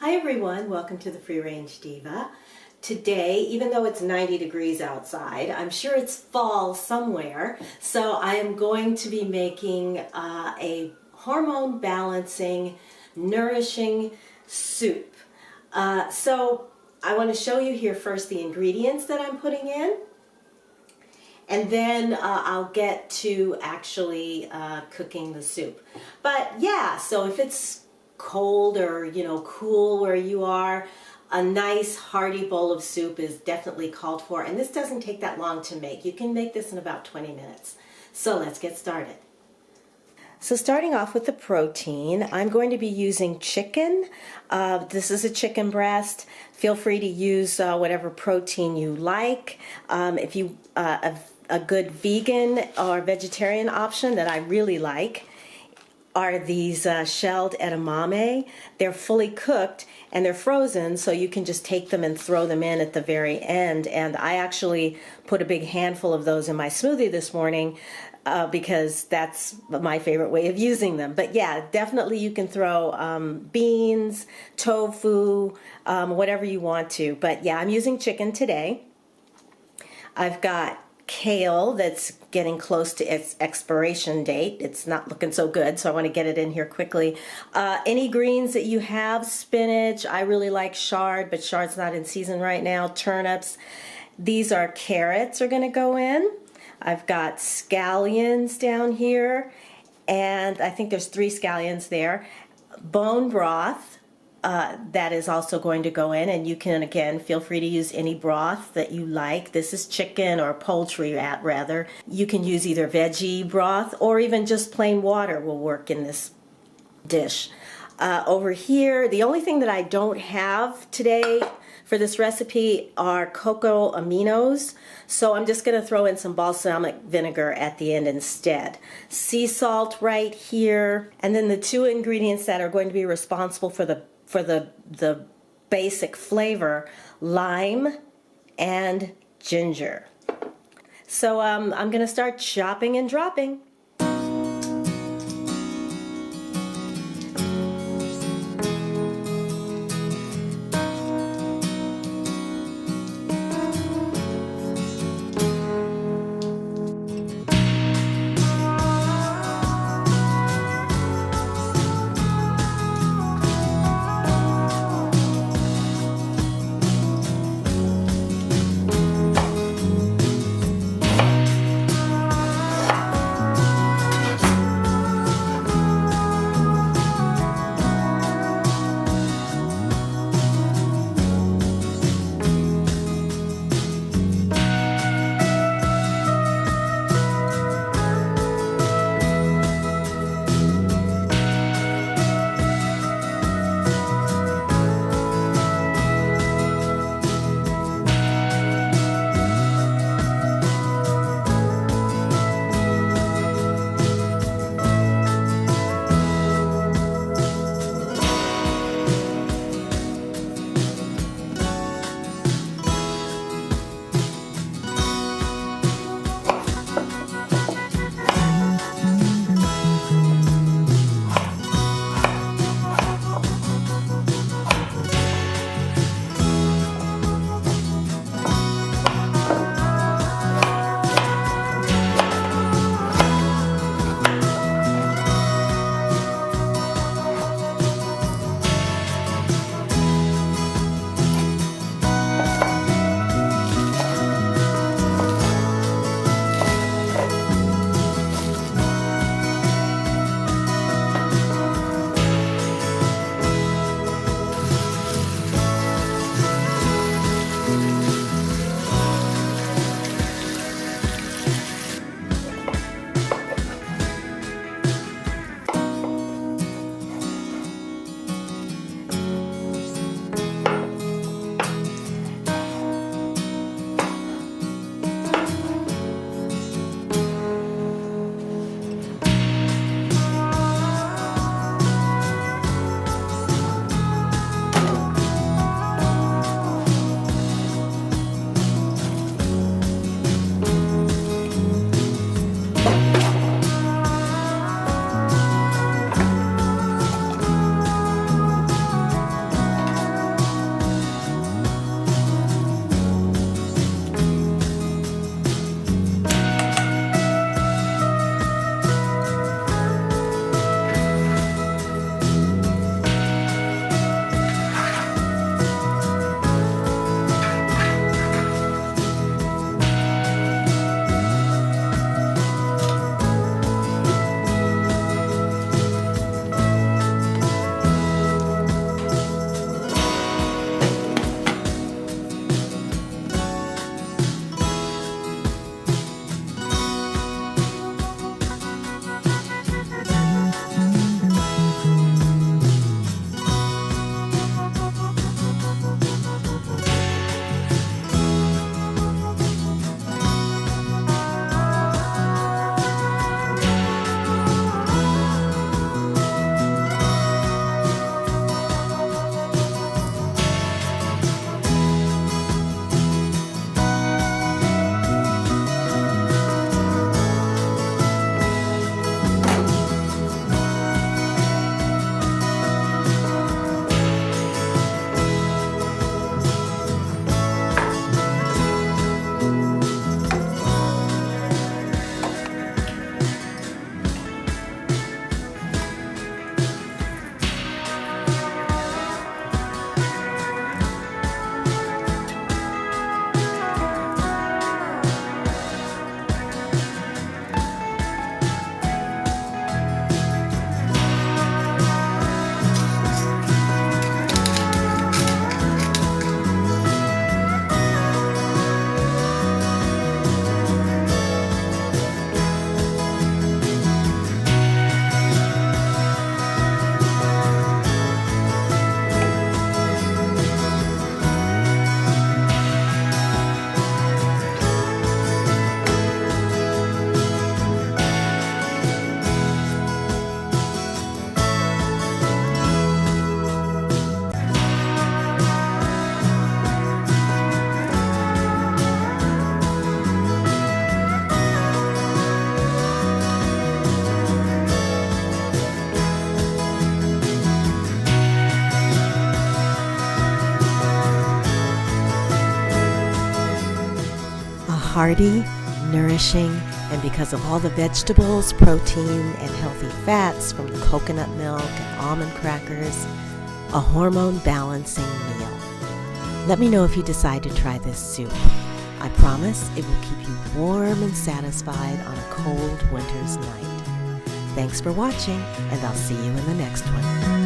Hi everyone, welcome to the Free Range Diva. Today, even though it's 90 degrees outside, I'm sure it's fall somewhere, so I am going to be making a hormone balancing, nourishing soup. So I want to show you here first the ingredients that I'm putting in, and then I'll get to actually cooking the soup. But yeah, so if it's cold or cool where you are, a nice hearty bowl of soup is definitely called for, and this doesn't take that long to make. You can make this in about 20 minutes. So let's get started. So starting off with the protein, I'm going to be using chicken. This is a chicken breast. Feel free to use whatever protein you like. If you a good vegan or vegetarian option that I really like are these shelled edamame. They're fully cooked and they're frozen, so you can just take them and throw them in at the very end. And I actually put a big handful of those in my smoothie this morning because that's my favorite way of using them. But yeah, definitely you can throw beans, tofu, whatever you want to. But yeah, I'm using chicken today. I've got kale that's getting close to its expiration date. It's not looking so good, so I want to get it in here quickly. Any greens that you have, spinach, I really like chard, but chard's not in season right now. Turnips. These are carrots are going to go in. I've got scallions down here, and I think there's 3 scallions there. Bone broth. That is also going to go in, and you can, again, feel free to use any broth that you like. This is chicken or poultry rather. You can use either veggie broth or even just plain water will work in this dish. Over here, the only thing that I don't have today for this recipe are cocoa aminos, so I'm just going to throw in some balsamic vinegar at the end instead. Sea salt right here, and then the 2 ingredients that are going to be responsible for the basic flavor, lime and ginger. So I'm going to start chopping and dropping. hearty, nourishing, and because of all the vegetables, protein, and healthy fats from the coconut milk and almond crackers, a hormone balancing meal. Let me know if you decide to try this soup. I promise it will keep you warm and satisfied on a cold winter's night. Thanks for watching, and I'll see you in the next one.